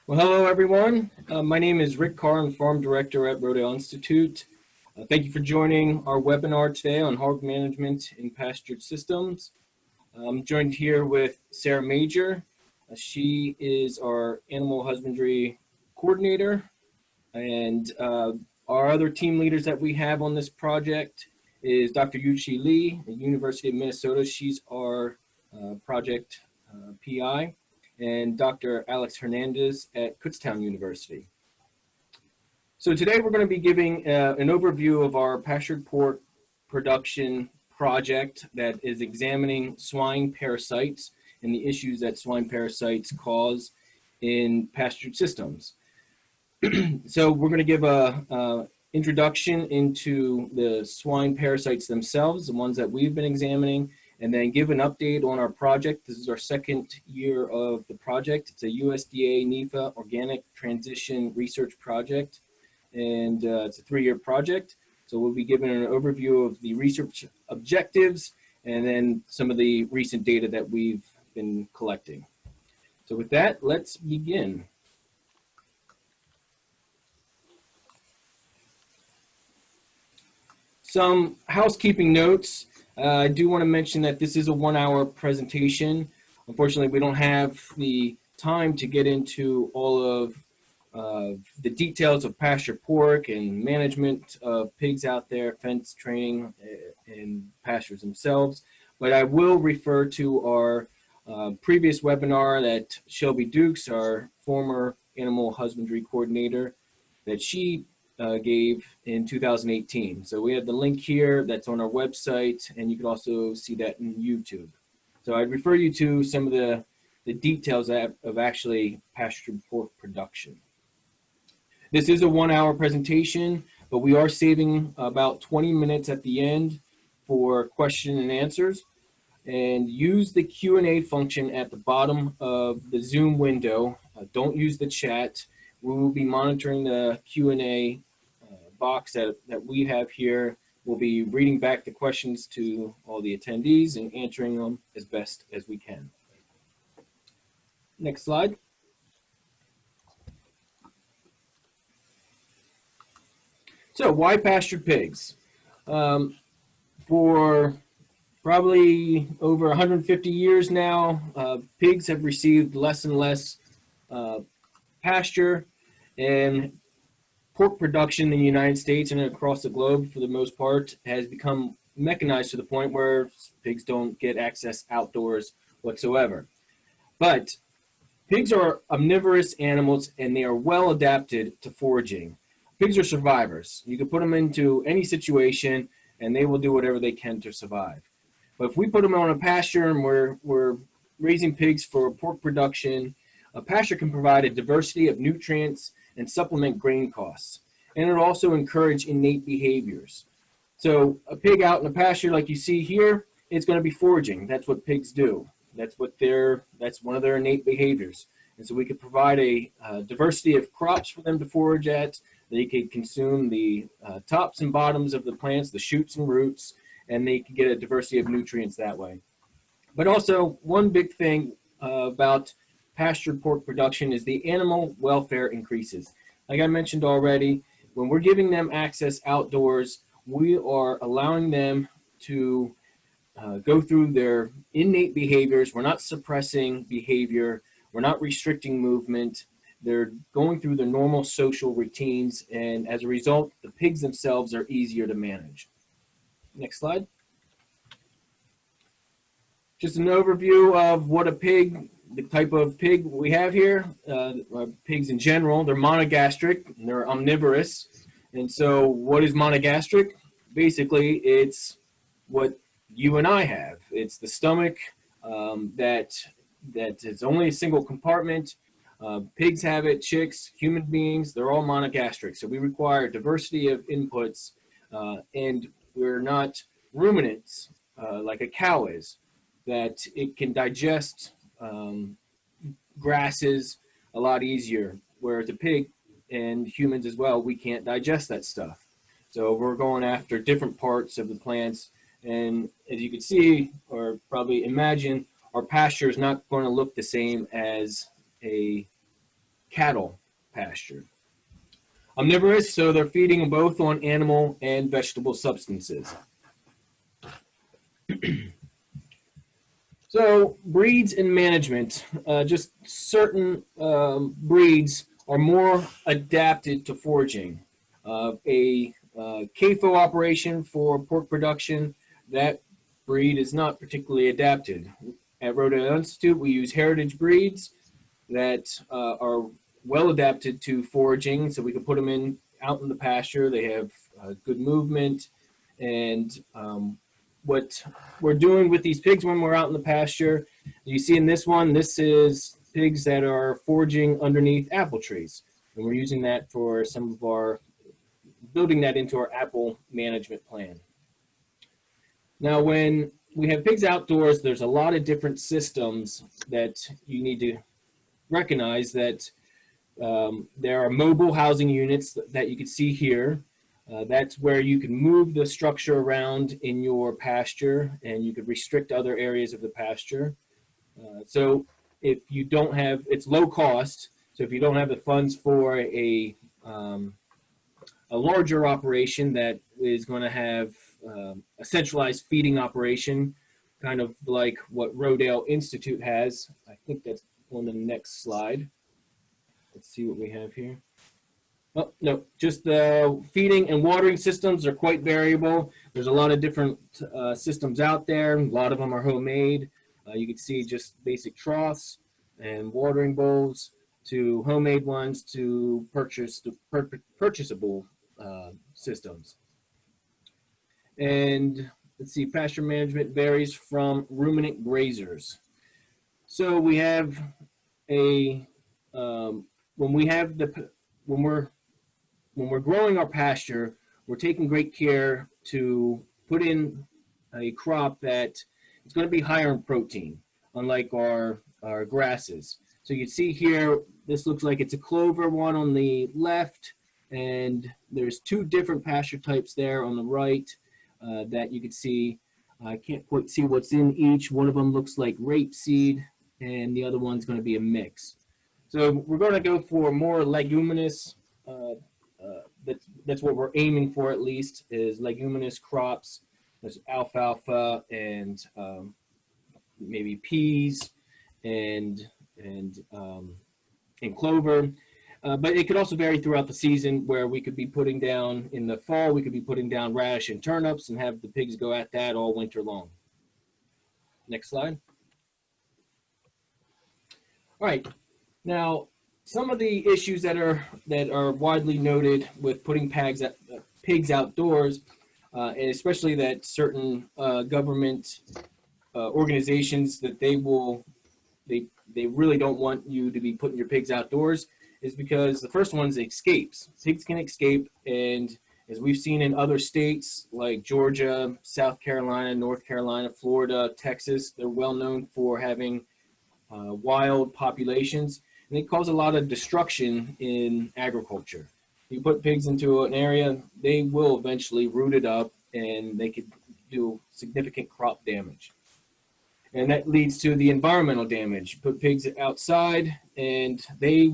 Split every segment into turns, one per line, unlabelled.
Well, hello everyone. My name is Rick Carr. I'm Farm Director at Rodale Institute. Thank you for joining our webinar today on hog management in pastured systems. I'm joined here with Sarah Major. She is our animal husbandry coordinator, and our other team leaders that we have on this project is Dr. Yuchi Lee at University of Minnesota. She's our project PI. And Dr. Alex Hernandez at Kutztown University. So today we're going to be giving an overview of our pastured pork production project that is examining swine parasites and the issues that swine parasites cause in pastured systems. So we're going to give a introduction into the swine parasites themselves, the ones that we've been examining, and then give an update on our project. This is our second year of the project. It's a USDA NIFA Organic Transition research project, and it's a 3-year project. So we'll be giving an overview of the research objectives and then some of the recent data that we've been collecting. So with that, let's begin. Some housekeeping notes. I do want to mention that this is a 1-hour presentation. Unfortunately, we don't have the time to get into all of the details of pastured pork and management of pigs out there, fence training and pastures themselves. But I will refer to our previous webinar that Shelby Dukes, our former animal husbandry coordinator, that she gave in 2018. So we have the link here that's on our website, and you can also see that in YouTube. So I'd refer you to some of the details of actually pastured pork production. This is a 1-hour presentation, but we are saving about 20 minutes at the end for question and answers. And use the Q&A function at the bottom of the Zoom window. Don't use the chat. We will be monitoring the Q&A box that we have here. We'll be reading back the questions to all the attendees and answering them as best as we can. Next slide. So why pastured pigs? For probably over 150 years now, pigs have received less and less pasture, and pork production in the United States and across the globe, for the most part, has become mechanized to the point where pigs don't get access outdoors whatsoever. But pigs are omnivorous animals, and they are well adapted to foraging. Pigs are survivors. You can put them into any situation, and they will do whatever they can to survive. But if we put them on a pasture and we're raising pigs for pork production, a pasture can provide a diversity of nutrients and supplement grain costs. And it'll also encourage innate behaviors. So a pig out in the pasture, like you see here, it's going to be foraging. That's what pigs do. That's one of their innate behaviors. And so we could provide a diversity of crops for them to forage at. They could consume the tops and bottoms of the plants, the shoots and roots, and they could get a diversity of nutrients that way. But also, one big thing about pastured pork production is the animal welfare increases. Like I mentioned already, when we're giving them access outdoors, we are allowing them to go through their innate behaviors. We're not suppressing behavior. We're not restricting movement. They're going through their normal social routines, and as a result, the pigs themselves are easier to manage. Next slide. Just an overview of what a pig, the type of pig we have here. Pigs in general, they're monogastric, and they're omnivorous. And so what is monogastric? Basically, it's what you and I have. It's the stomach that is only a single compartment. Pigs have it, chicks, human beings, they're all monogastric. So we require diversity of inputs, and we're not ruminants like a cow is, that it can digest grasses a lot easier, whereas a pig and humans as well, we can't digest that stuff. So we're going after different parts of the plants, and as you can see, or probably imagine, our pasture is not going to look the same as a cattle pasture. Omnivorous, so they're feeding both on animal and vegetable substances. So breeds and management, just certain breeds are more adapted to foraging. A CAFO operation for pork production, that breed is not particularly adapted. At Rodale Institute, we use heritage breeds that are well adapted to foraging, so we can put them out in the pasture. They have good movement, and what we're doing with these pigs when we're out in the pasture, you see in this one, this is pigs that are foraging underneath apple trees, and we're using that for some of our, building that into our apple management plan. Now, when we have pigs outdoors, there's a lot of different systems that you need to recognize. That there are mobile housing units that you can see here. That's where you can move the structure around in your pasture, and you could restrict other areas of the pasture. So if you don't have, it's low cost. So if you don't have the funds for a larger operation that is going to have a centralized feeding operation, kind of like what Rodale Institute has. I think that's on the next slide. Let's see what we have here. Oh, no, just the feeding and watering systems are quite variable. There's a lot of different systems out there. A lot of them are homemade. You can see just basic troughs and watering bowls to homemade ones to purchasable systems. And let's see, pasture management varies from ruminant grazers. So we have a, when we're growing our pasture, we're taking great care to put in a crop that is going to be higher in protein, unlike our grasses. So you can see here, this looks like it's a clover one on the left, and there's two different pasture types there on the right that you can see. I can't quite see what's in each. One of them looks like rapeseed, and the other one's going to be a mix. So we're going to go for more leguminous. That's what we're aiming for, at least, is leguminous crops. There's alfalfa and maybe peas and clover. But it could also vary throughout the season, where we could be putting down, in the fall, we could be putting down radish and turnips and have the pigs go at that all winter long. Next slide. All right. Now, some of the issues that are widely noted with putting pigs outdoors, and especially that certain government organizations that they really don't want you to be putting your pigs outdoors, is because the first one is escapes. Pigs can escape, and as we've seen in other states like Georgia, South Carolina, North Carolina, Florida, Texas, they're well known for having wild populations. And they cause a lot of destruction in agriculture. You put pigs into an area, they will eventually root it up, and they could do significant crop damage. And that leads to the environmental damage. Put pigs outside, and they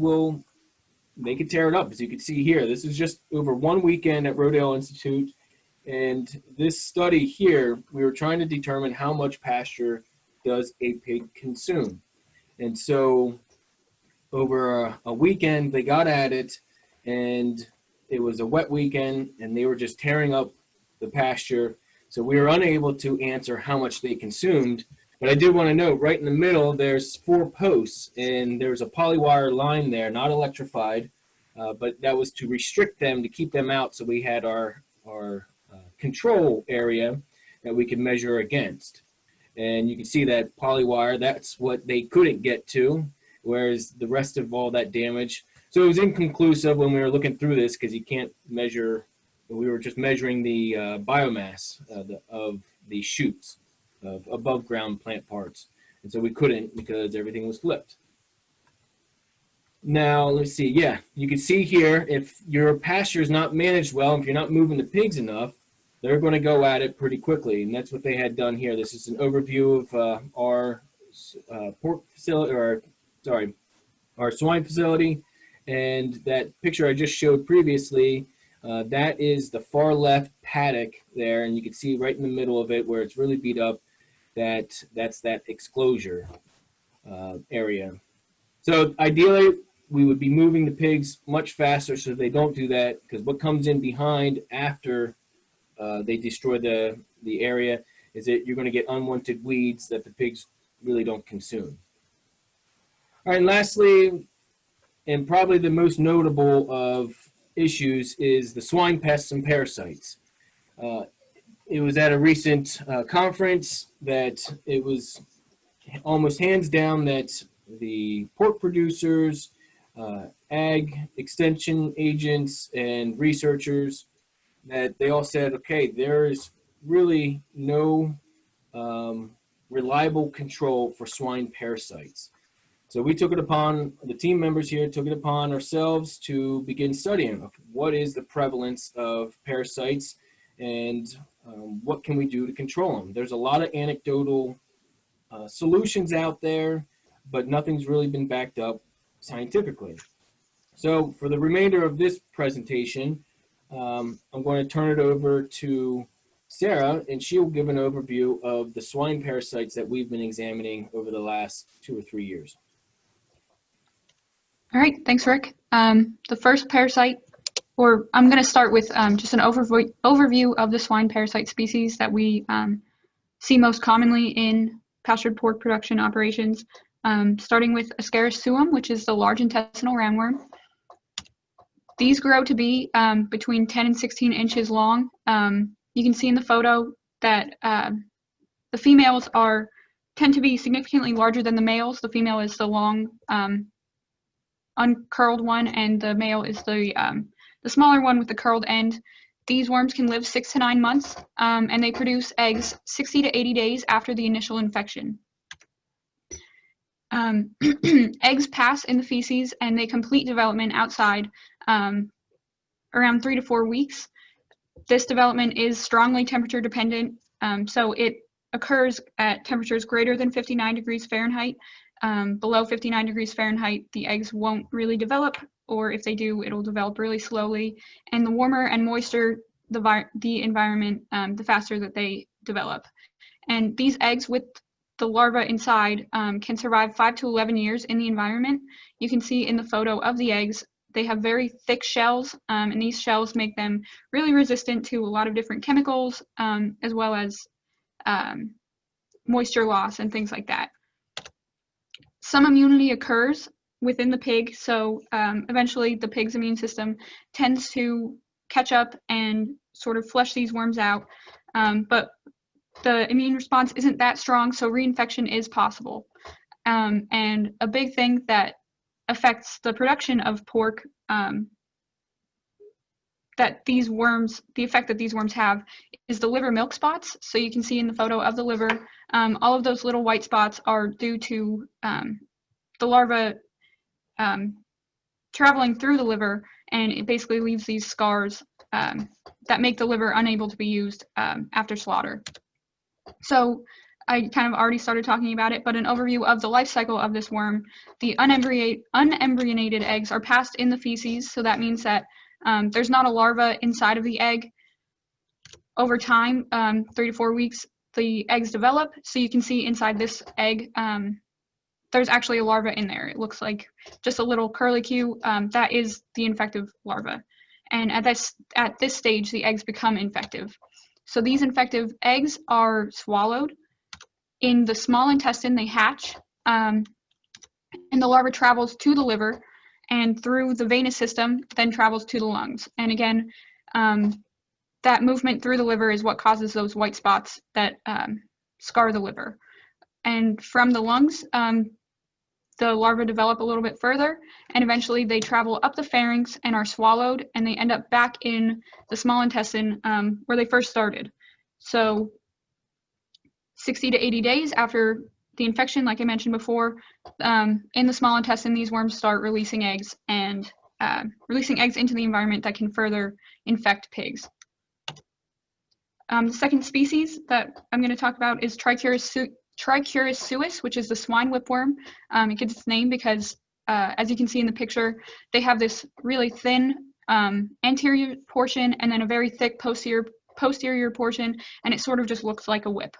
could tear it up. As you can see here, this is just over one weekend at Rodale Institute. And this study here, we were trying to determine how much pasture does a pig consume. And so over a weekend, they got at it, and it was a wet weekend, and they were just tearing up the pasture. So we were unable to answer how much they consumed. But I did want to note, right in the middle, there's 4 posts, and there's a polywire line there, not electrified, but that was to restrict them, to keep them out, so we had our control area that we could measure against. And you can see that polywire, that's what they couldn't get to, whereas the rest of all that damage. So it was inconclusive when we were looking through this, because you can't measure, we were just measuring the biomass of the shoots of above ground plant parts. And so we couldn't, because everything was flipped. Now, let's see, yeah, you can see here, if your pasture is not managed well, if you're not moving the pigs enough, they're going to go at it pretty quickly. And that's what they had done here. This is an overview of our pork facility, our swine facility. And that picture I just showed previously, that is the far left paddock there, and you can see right in the middle of it where it's really beat up, that's that exclosure area. So ideally, we would be moving the pigs much faster so they don't do that, because what comes in behind after they destroy the area is that you're going to get unwanted weeds that the pigs really don't consume. All right, and lastly, and probably the most notable of issues, is the swine pests and parasites. It was at a recent conference that it was almost hands down that the pork producers, ag extension agents, and researchers, that they all said, okay, there is really no reliable control for swine parasites. So we took it upon, the team members here took it upon ourselves to begin studying what is the prevalence of parasites and what can we do to control them. There's a lot of anecdotal solutions out there, but nothing's really been backed up scientifically. So for the remainder of this presentation, I'm going to turn it over to Sarah, and she will give an overview of the swine parasites that we've been examining over the last 2 or 3 years.
All right, thanks, Rick. The first parasite, or I'm going to start with just an overview of the swine parasite species that we see most commonly in pastured pork production operations, starting with Ascaris suum, which is the large intestinal roundworm. These grow to be between 10 and 16 inches long. You can see in the photo that the females tend to be significantly larger than the males. The female is the long, uncurled one, and the male is the smaller one with the curled end. These worms can live 6 to 9 months, and they produce eggs 60 to 80 days after the initial infection. Eggs pass in the feces and they complete development outside around 3 to 4 weeks. This development is strongly temperature dependent, so it occurs at temperatures greater than 59 degrees Fahrenheit. Below 59 degrees Fahrenheit, the eggs won't really develop, or if they do, it'll develop really slowly. And the warmer and moister the environment, the faster that they develop. And these eggs with the larva inside can survive 5 to 11 years in the environment. You can see in the photo of the eggs, they have very thick shells, and these shells make them really resistant to a lot of different chemicals, as well as moisture loss and things like that. Some immunity occurs within the pig, so eventually the pig's immune system tends to catch up and sort of flush these worms out, but the immune response isn't that strong, so reinfection is possible. And a big thing that affects the production of pork, the effect that these worms have, is the liver milk spots. So you can see in the photo of the liver, all of those little white spots are due to the larva traveling through the liver, and it basically leaves these scars that make the liver unable to be used after slaughter. So I kind of already started talking about it, but an overview of the life cycle of this worm: the unembryonated eggs are passed in the feces, so that means that there's not a larva inside of the egg. Over time, 3 to 4 weeks, the eggs develop, so you can see inside this egg there's actually a larva in there. It looks like just a little curlicue. That is the infective larva, and at this stage, the eggs become infective. So these infective eggs are swallowed. In the small intestine, they hatch, and the larva travels to the liver, and through the venous system, then travels to the lungs. And again, that movement through the liver is what causes those white spots that scar the liver. And from the lungs, the larvae develop a little bit further, and eventually they travel up the pharynx and are swallowed, and they end up back in the small intestine where they first started. So 60 to 80 days after the infection, like I mentioned before, in the small intestine, these worms start releasing eggs into the environment that can further infect pigs. The second species that I'm going to talk about is Trichuris suis, which is the swine whipworm. It gets its name because as you can see in the picture, they have this really thin anterior portion and then a very thick posterior portion, and it sort of just looks like a whip.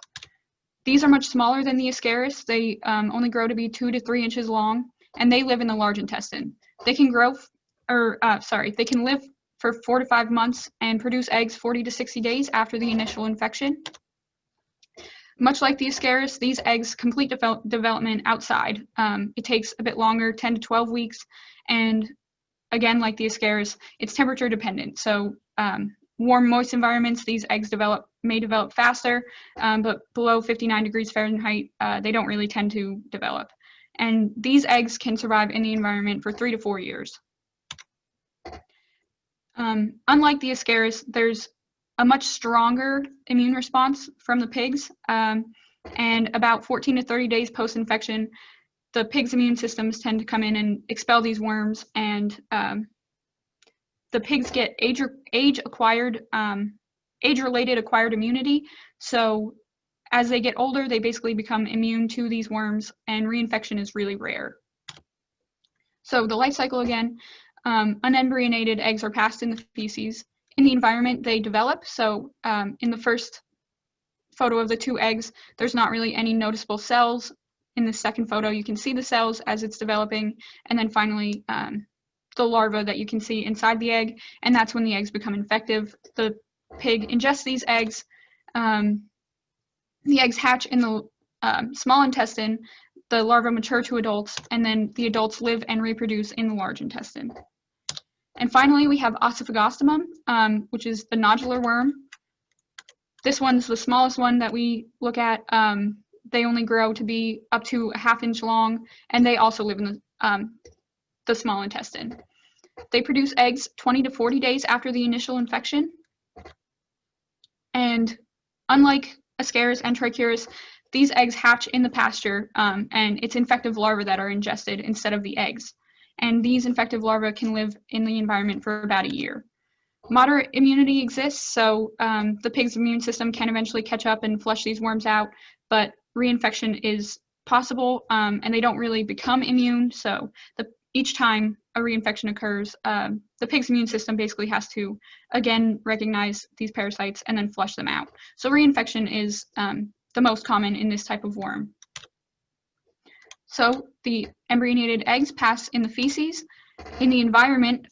These are much smaller than the Ascaris. They only grow to be 2 to 3 inches long, and they live in the large intestine. They can they can live for 4 to 5 months and produce eggs 40 to 60 days after the initial infection. Much like the Ascaris, these eggs complete development outside. It takes a bit longer, 10 to 12 weeks, and again, like the Ascaris, it's temperature dependent. So warm, moist environments, these eggs may develop faster, but below 59 degrees Fahrenheit, they don't really tend to develop. And these eggs can survive in the environment for 3 to 4 years. Unlike the Ascaris, there's a much stronger immune response from the pigs, and about 14 to 30 days post-infection, the pigs' immune systems tend to come in and expel these worms, and the pigs get age-related acquired immunity. So as they get older, they basically become immune to these worms, and reinfection is really rare. So the life cycle again, unembryonated eggs are passed in the feces. In the environment, they develop. So in the first photo of the 2 eggs, there's not really any noticeable cells. In the second photo, you can see the cells as it's developing, and then finally the larva that you can see inside the egg, and that's when the eggs become infective. The pig ingests these eggs. The eggs hatch in the small intestine, the larvae mature to adults, and then the adults live and reproduce in the large intestine. And finally, we have Ossiphagostomum, which is the nodular worm. This one's the smallest one that we look at. They only grow to be up to a ½ inch long, and they also live in the small intestine. They produce eggs 20 to 40 days after the initial infection. And unlike Ascaris and Trichuris, these eggs hatch in the pasture, and it's infective larvae that are ingested instead of the eggs. And these infective larvae can live in the environment for about a year. Moderate immunity exists, so the pig's immune system can eventually catch up and flush these worms out, but reinfection is possible, and they don't really become immune, so each time a reinfection occurs, the pig's immune system basically has to, again, recognize these parasites and then flush them out. So reinfection is the most common in this type of worm. So the embryonated eggs pass in the feces. In the environment,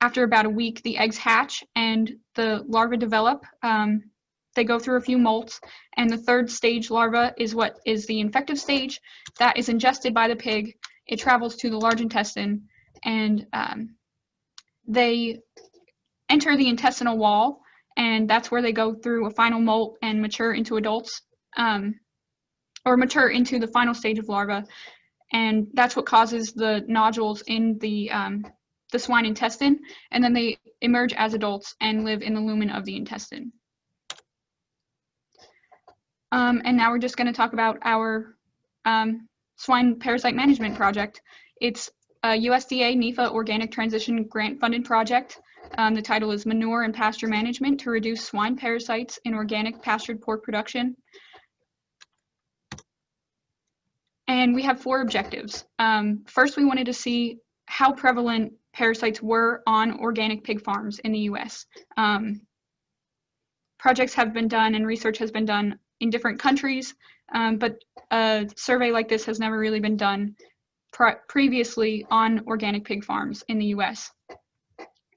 after about a week, the eggs hatch and the larvae develop. They go through a few molts, and the 3rd stage larva is what is the infective stage. That is ingested by the pig. It travels to the large intestine, and they enter the intestinal wall, and that's where they go through a final molt and mature into adults, or mature into the final stage of larva, and that's what causes the nodules in the swine intestine, and then they emerge as adults and live in the lumen of the intestine. And now we're just going to talk about our swine parasite management project. It's a USDA NIFA Organic Transition grant-funded project. The title is Manure and Pasture Management to Reduce Swine Parasites in Organic Pastured Pork Production. And we have 4 objectives. First, we wanted to see how prevalent parasites were on organic pig farms in the US. Projects have been done and research has been done in different countries, but a survey like this has never really been done previously on organic pig farms in the US.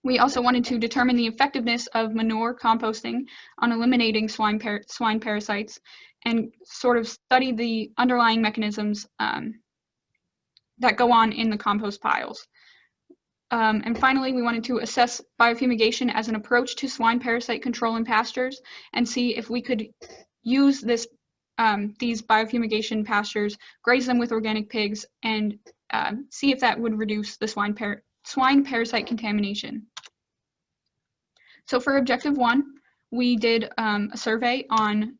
We also wanted to determine the effectiveness of manure composting on eliminating swine parasites and sort of study the underlying mechanisms that go on in the compost piles. And finally, we wanted to assess biofumigation as an approach to swine parasite control in pastures and see if we could use these biofumigation pastures, graze them with organic pigs, and see if that would reduce the swine parasite contamination. So for objective 1, we did a survey on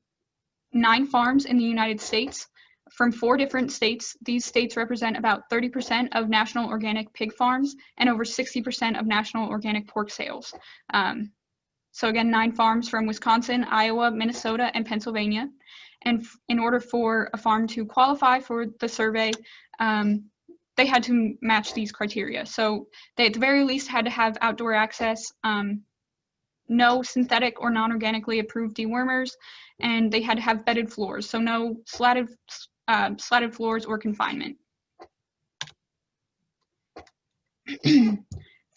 9 farms in the United States from 4 different states. These states represent about 30% of national organic pig farms and over 60% of national organic pork sales. So again, 9 farms from Wisconsin, Iowa, Minnesota, and Pennsylvania. And in order for a farm to qualify for the survey, they had to match these criteria. So they at the very least had to have outdoor access, no synthetic or non-organically approved dewormers, and they had to have bedded floors, so no slatted floors or confinement.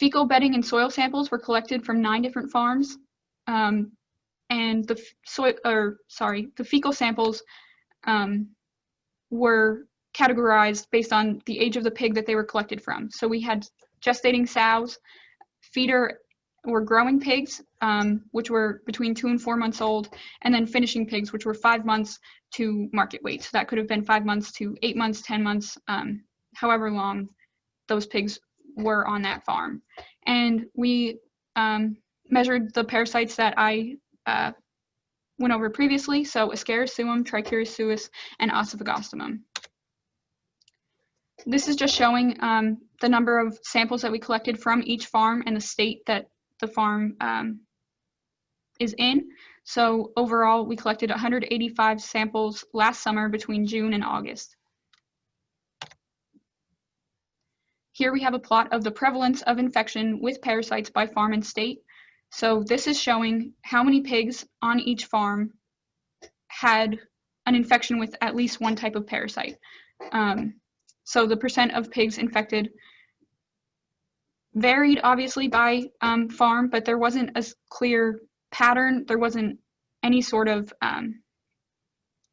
Fecal bedding and soil samples were collected from 9 different farms, and the fecal samples were categorized based on the age of the pig that they were collected from. So we had gestating sows, feeder or growing pigs, which were between 2 and 4 months old, and then finishing pigs, which were 5 months to market weight. So that could have been 5 months to 8 months, 10 months, however long those pigs were on that farm. And we measured the parasites that I went over previously, so Ascaris suum, Trichuris suis, and Ossifagostomum. This is just showing the number of samples that we collected from each farm and the state that the farm is in. So overall, we collected 185 samples last summer between June and August. Here we have a plot of the prevalence of infection with parasites by farm and state. So this is showing how many pigs on each farm had an infection with at least one type of parasite. So the percent of pigs infected varied obviously by farm, but there wasn't a clear pattern. There wasn't any sort of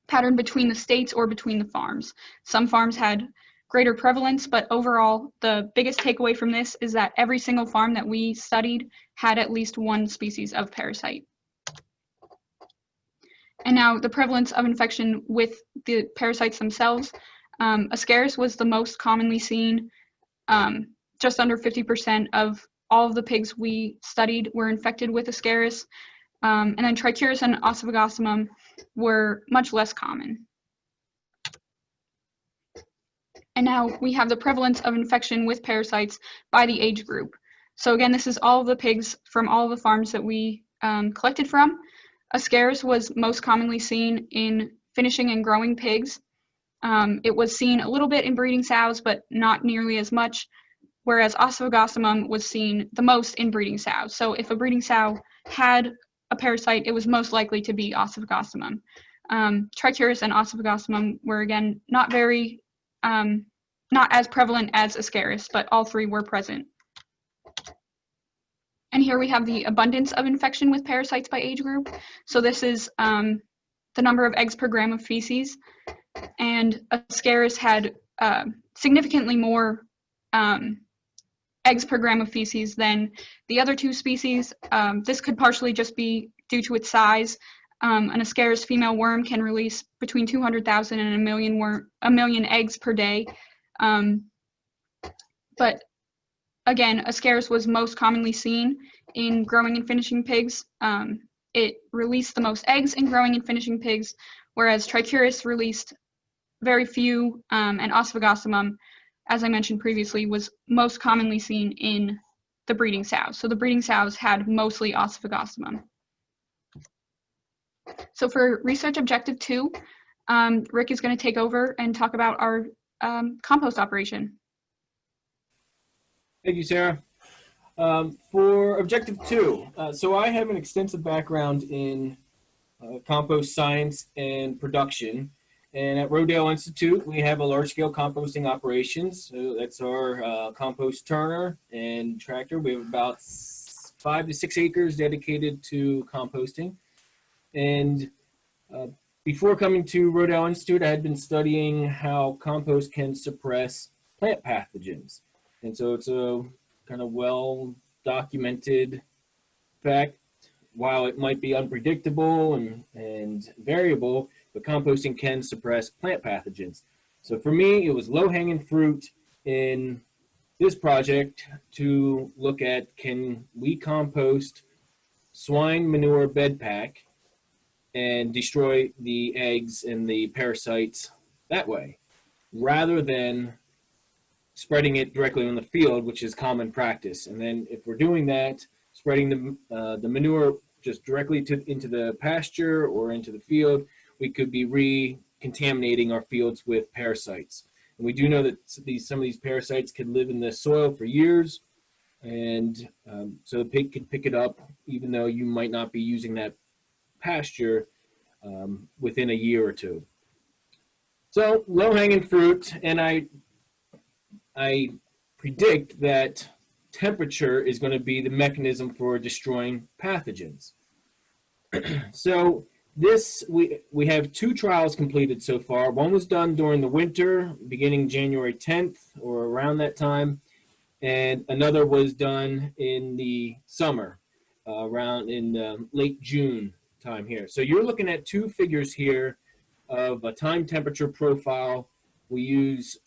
pattern between the states or between the farms. Some farms had greater prevalence, but overall, the biggest takeaway from this is that every single farm that we studied had at least one species of parasite. And now the prevalence of infection with the parasites themselves. Ascaris was the most commonly seen. Just under 50% of all of the pigs we studied were infected with Ascaris. And then Trichuris and Ossifagostomum were much less common. And now we have the prevalence of infection with parasites by the age group. So again, this is all of the pigs from all of the farms that we collected from. Ascaris was most commonly seen in finishing and growing pigs. It was seen a little bit in breeding sows, but not nearly as much, whereas Ossifagostomum was seen the most in breeding sows. So if a breeding sow had a parasite, it was most likely to be Ossifagostomum. Trichuris and Ossifagostomum were again not as prevalent as Ascaris, but all three were present. And here we have the abundance of infection with parasites by age group. So this is the number of eggs per gram of feces, and Ascaris had significantly more eggs per gram of feces than the other two species. This could partially just be due to its size. An Ascaris female worm can release between 200,000 and a million eggs per day. But again, Ascaris was most commonly seen in growing and finishing pigs. It released the most eggs in growing and finishing pigs, whereas Trichuris released very few, and Ossifagostomum, as I mentioned previously, was most commonly seen in the breeding sows. So the breeding sows had mostly Ossifagostomum. So for research objective 2, Rick is going to take over and talk about our compost operation.
Thank you, Sarah. For objective 2, so I have an extensive background in compost science and production. And at Rodale Institute, we have a large-scale composting operations. So that's our compost turner and tractor. We have about 5 to 6 acres dedicated to composting. And before coming to Rodale Institute, I had been studying how compost can suppress plant pathogens. And so it's a kind of well-documented fact. While it might be unpredictable and variable, but composting can suppress plant pathogens. So for me, it was low-hanging fruit in this project to look at, can we compost swine manure bed pack and destroy the eggs and the parasites that way, rather than spreading it directly on the field, which is common practice. And then if we're doing that, spreading the manure just directly into the pasture or into the field, we could be recontaminating our fields with parasites. And we do know that some of these parasites could live in the soil for years, and so the pig could pick it up even though you might not be using that pasture within a year or two. So low-hanging fruit, and I predict that temperature is going to be the mechanism for destroying pathogens. So we have 2 trials completed so far. One was done during the winter, beginning January 10th or around that time, and another was done in the summer, around in late June time here. So you're looking at 2 figures here of a time temperature profile. We use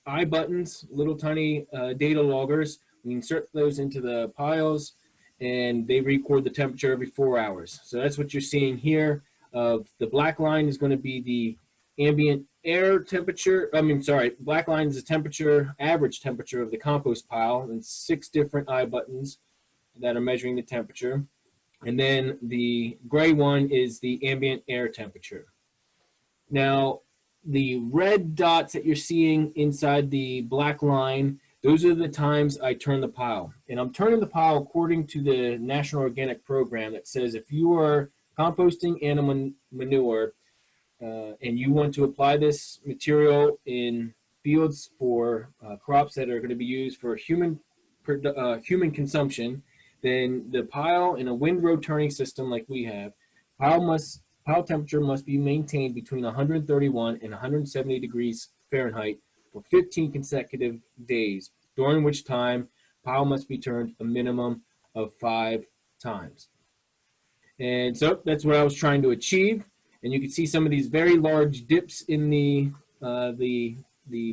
eye buttons, little tiny data loggers. We insert those into the piles, and they record the temperature every 4 hours. So that's what you're seeing here. The black line is going to be the ambient air temperature. Black line is the temperature, average temperature of the compost pile, and 6 different eye buttons that are measuring the temperature. And then the gray one is the ambient air temperature. Now, the red dots that you're seeing inside the black line, those are the times I turn the pile. And I'm turning the pile according to the National Organic Program that says if you are composting animal manure and you want to apply this material in fields for crops that are going to be used for human consumption, then the pile in a windrow turning system like we have, pile temperature must be maintained between 131 and 170 degrees Fahrenheit for 15 consecutive days, during which time pile must be turned a minimum of 5 times. And so that's what I was trying to achieve. And you can see some of these very large dips in the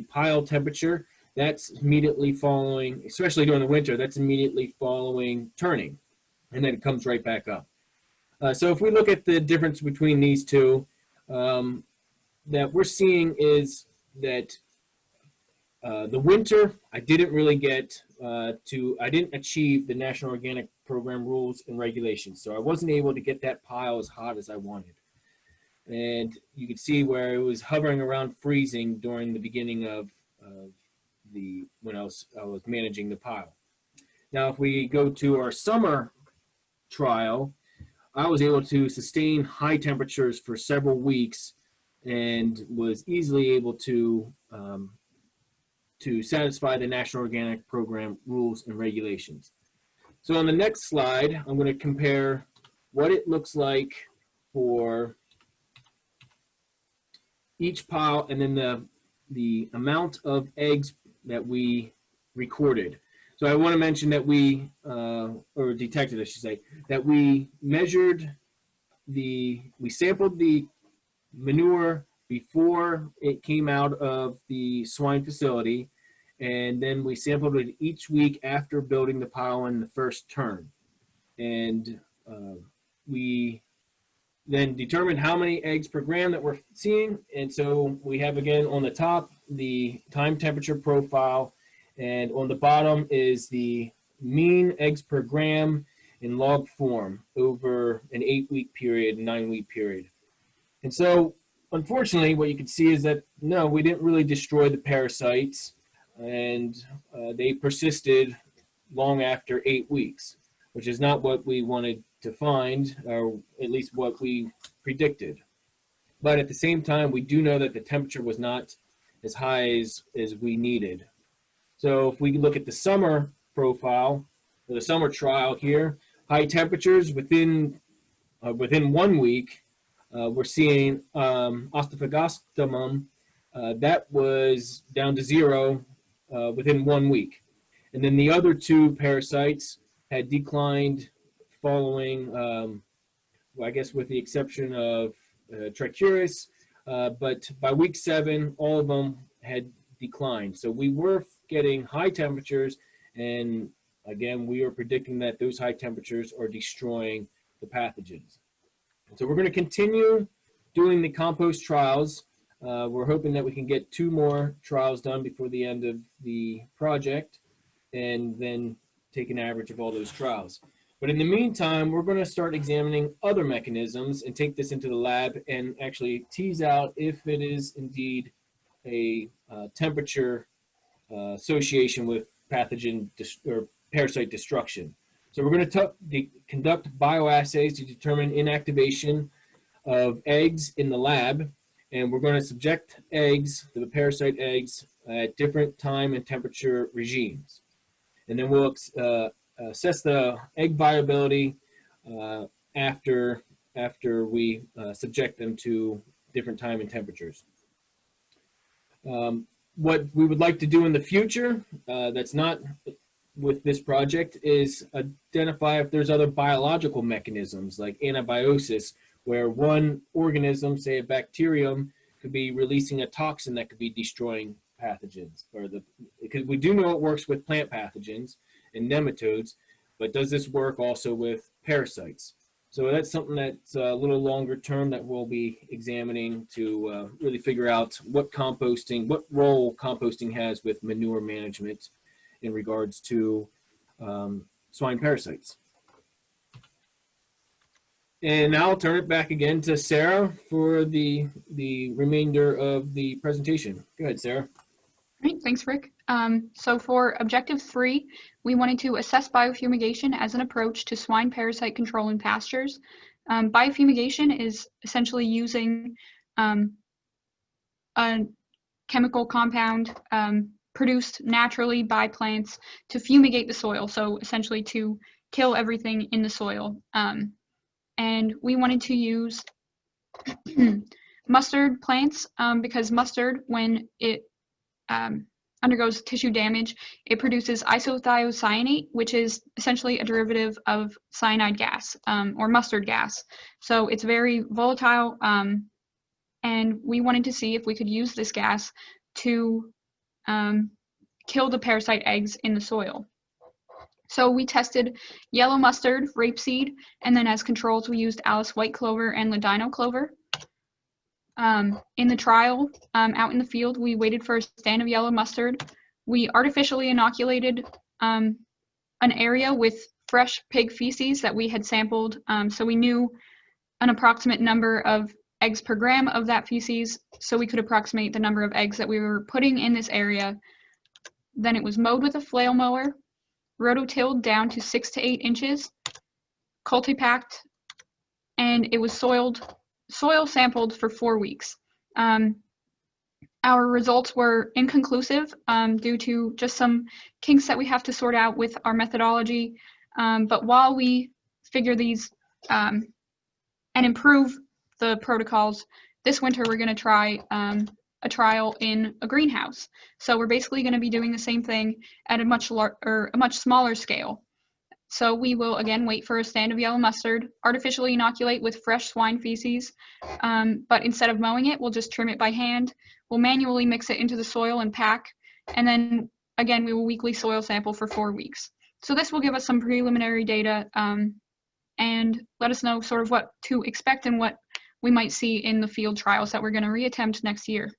pile temperature. That's immediately following, especially during the winter, that's immediately following turning, and then it comes right back up. So if we look at the difference between these two, that we're seeing is that the winter, I didn't really I didn't achieve the National Organic Program rules and regulations. So I wasn't able to get that pile as hot as I wanted. And you can see where it was hovering around freezing during the beginning of when I was managing the pile. Now, if we go to our summer trial, I was able to sustain high temperatures for several weeks and was easily able to satisfy the National Organic Program rules and regulations. So on the next slide, I'm going to compare what it looks like for each pile and then the amount of eggs that we recorded. So I want to mention that we, or detected I should say, that we sampled the manure before it came out of the swine facility, and then we sampled it each week after building the pile in the first turn. And we then determined how many eggs per gram that we're seeing. And so we have, again, on the top, the time temperature profile, and on the bottom is the mean eggs per gram in log form over an 8-week period, 9-week period. And so, unfortunately, what you can see is that, no, we didn't really destroy the parasites, and they persisted long after 8 weeks, which is not what we wanted to find, or at least what we predicted. But at the same time, we do know that the temperature was not as high as we needed. So if we look at the summer profile, or the summer trial here, high temperatures within 1 week, we're seeing Osteophagastomum, that was down to 0 within 1 week. And then the other 2 parasites had declined following, I guess with the exception of Trichuris, but by week 7, all of them had declined. So we were getting high temperatures, and again, we are predicting that those high temperatures are destroying the pathogens. So we're going to continue doing the compost trials. We're hoping that we can get 2 more trials done before the end of the project, and then take an average of all those trials. But in the meantime, we're going to start examining other mechanisms and take this into the lab and actually tease out if it is indeed a temperature association with pathogen or parasite destruction. So we're going to conduct bioassays to determine inactivation of eggs in the lab, and we're going to subject eggs, the parasite eggs, at different time and temperature regimes. And then we'll assess the egg viability after we subject them to different time and temperatures. What we would like to do in the future, that's not with this project, is identify if there's other biological mechanisms like antibiosis, where one organism, say a bacterium, could be releasing a toxin that could be destroying pathogens. Because we do know it works with plant pathogens and nematodes, but does this work also with parasites? So that's something that's a little longer term that we'll be examining to really figure out what role composting has with manure management in regards to swine parasites. And now I'll turn it back again to Sarah for the remainder of the presentation. Go ahead, Sarah.
Great, thanks, Rick. So for objective 3, we wanted to assess biofumigation as an approach to swine parasite control in pastures. Biofumigation is essentially using a chemical compound produced naturally by plants to fumigate the soil, so essentially to kill everything in the soil. And we wanted to use mustard plants because mustard, when it undergoes tissue damage, it produces isothiocyanate, which is essentially a derivative of cyanide gas or mustard gas. So it's very volatile, and we wanted to see if we could use this gas to kill the parasite eggs in the soil. So we tested yellow mustard, rapeseed, and then as controls we used Alice white clover and ladino clover. In the trial, out in the field, we waited for a stand of yellow mustard. We artificially inoculated an area with fresh pig feces that we had sampled, so we knew an approximate number of eggs per gram of that feces, so we could approximate the number of eggs that we were putting in this area. Then it was mowed with a flail mower, rototilled down to 6 to 8 inches, cultipacked, and it was soil sampled for 4 weeks. Our results were inconclusive due to just some kinks that we have to sort out with our methodology. But while we figure these and improve the protocols, this winter we're going to try a trial in a greenhouse. So we're basically going to be doing the same thing at a much smaller scale. So we will again wait for a stand of yellow mustard, artificially inoculate with fresh swine feces, but instead of mowing it, we'll just trim it by hand. We'll manually mix it into the soil and pack, and then again we will weekly soil sample for 4 weeks. So this will give us some preliminary data and let us know sort of what to expect and what we might see in the field trials that we're going to reattempt next year.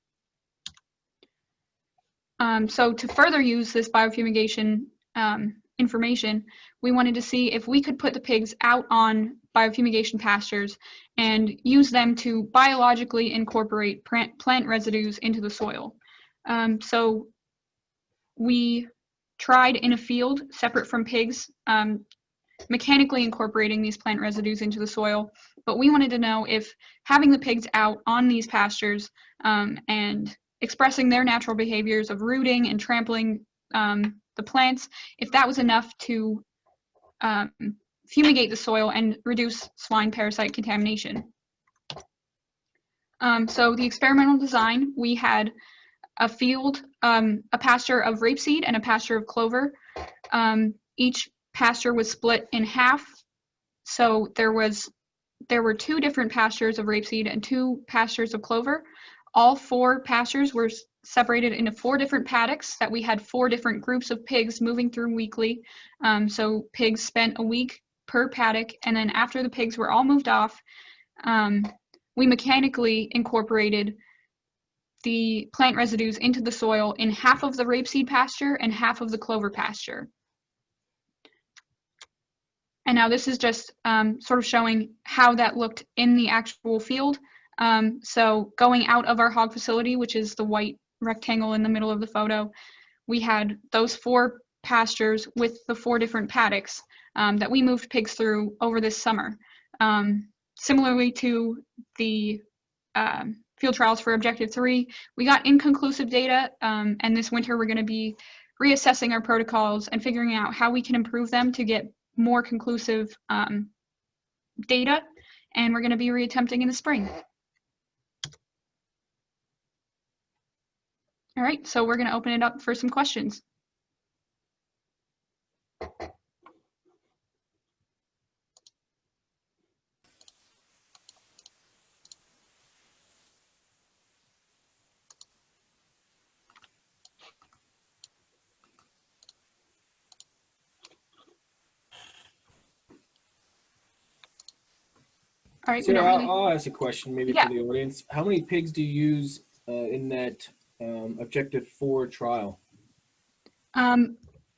So to further use this biofumigation information, we wanted to see if we could put the pigs out on biofumigation pastures and use them to biologically incorporate plant residues into the soil. So we tried in a field separate from pigs, mechanically incorporating these plant residues into the soil, but we wanted to know if having the pigs out on these pastures and expressing their natural behaviors of rooting and trampling the plants, if that was enough to fumigate the soil and reduce swine parasite contamination. So the experimental design, we had a field, a pasture of rapeseed and a pasture of clover. Each pasture was split in half. So there were 2 different pastures of rapeseed and 2 pastures of clover. All 4 pastures were separated into 4 different paddocks that we had 4 different groups of pigs moving through weekly. So pigs spent a week per paddock, and then after the pigs were all moved off, we mechanically incorporated the plant residues into the soil in half of the rapeseed pasture and half of the clover pasture. And now this is just sort of showing how that looked in the actual field. So going out of our hog facility, which is the white rectangle in the middle of the photo, we had those 4 pastures with the 4 different paddocks that we moved pigs through over this summer. Similarly to the field trials for Objective 3, we got inconclusive data, and this winter we're going to be reassessing our protocols and figuring out how we can improve them to get more conclusive data, and we're going to be reattempting in the spring. All right, so we're going to open it up for some questions. All right,
Sarah, I'll ask a question maybe
Yeah.
for the audience. How many pigs do you use in that Objective 4 trial?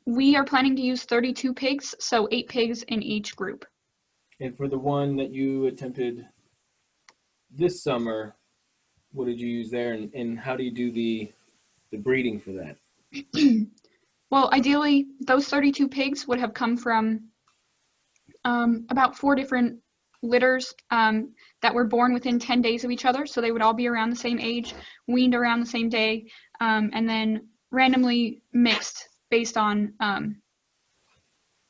We are planning to use 32 pigs, so 8 pigs in each group.
And for the one that you attempted this summer, what did you use there, and how do you do the breeding for that?
Well, ideally, those 32 pigs would have come from about 4 different litters that were born within 10 days of each other, so they would all be around the same age, weaned around the same day, and then randomly mixed based on,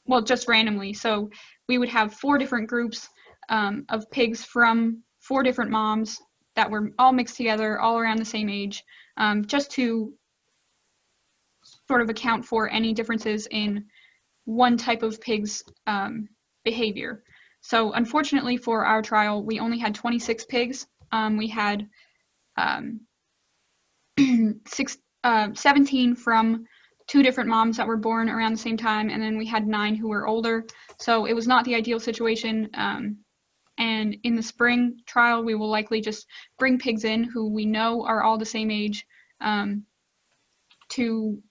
well, just randomly. So we would have 4 different groups of pigs from 4 different moms that were all mixed together, all around the same age, just to sort of account for any differences in one type of pig's behavior. So unfortunately for our trial, we only had 26 pigs. We had 17 from 2 different moms that were born around the same time, and then we had 9 who were older. So it was not the ideal situation. And in the spring trial, we will likely just bring pigs in who we know are all the same age to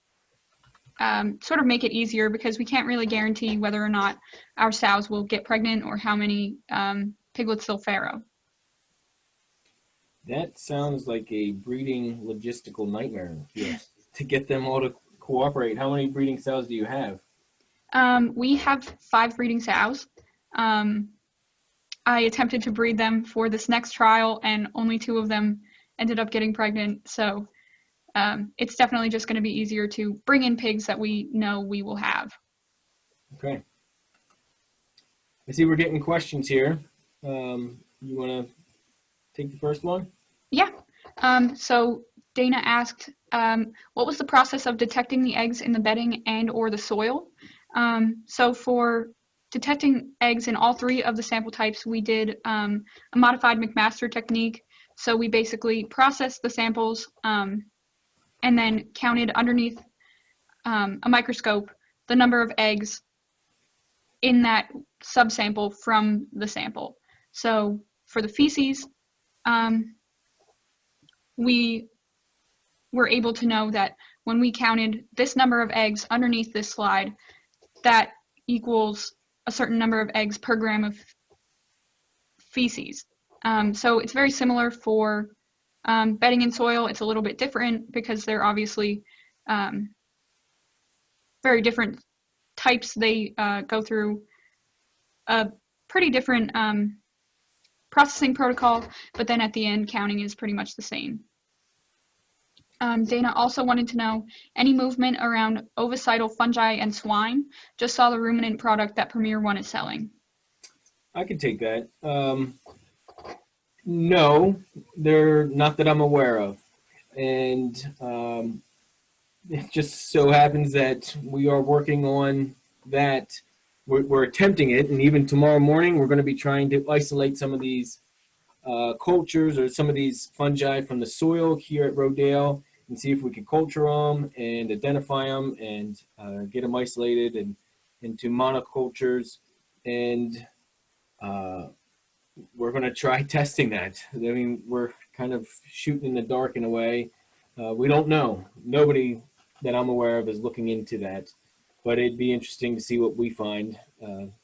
sort of make it easier, because we can't really guarantee whether or not our sows will get pregnant or how many piglets they'll farrow.
That sounds like a breeding logistical nightmare, yes, to get them all to cooperate. How many breeding sows do you have?
We have 5 breeding sows. I attempted to breed them for this next trial, and only 2 of them ended up getting pregnant. So it's definitely just going to be easier to bring in pigs that we know we will have.
Okay. I see we're getting questions here. You want to take the first one?
Yeah. So Dana asked, what was the process of detecting the eggs in the bedding and or the soil? So for detecting eggs in all 3 of the sample types, we did a modified McMaster technique. So we basically processed the samples and then counted underneath a microscope the number of eggs in that subsample from the sample. So for the feces, we were able to know that when we counted this number of eggs underneath this slide, that equals a certain number of eggs per gram of feces. So it's very similar for bedding in soil. It's a little bit different because they're obviously very different types. They go through a pretty different processing protocol, but then at the end, counting is pretty much the same. Dana also wanted to know any movement around ovicidal fungi and swine. Just saw the ruminant product that Premier One is selling.
I could take that. No, they're not that I'm aware of. And it just so happens that we are working on that. We're attempting it, and even tomorrow morning we're going to be trying to isolate some of these cultures or some of these fungi from the soil here at Rodale and see if we can culture them and identify them and get them isolated and into monocultures. And we're going to try testing that. I mean, we're kind of shooting in the dark in a way. We don't know. Nobody that I'm aware of is looking into that, but it'd be interesting to see what we find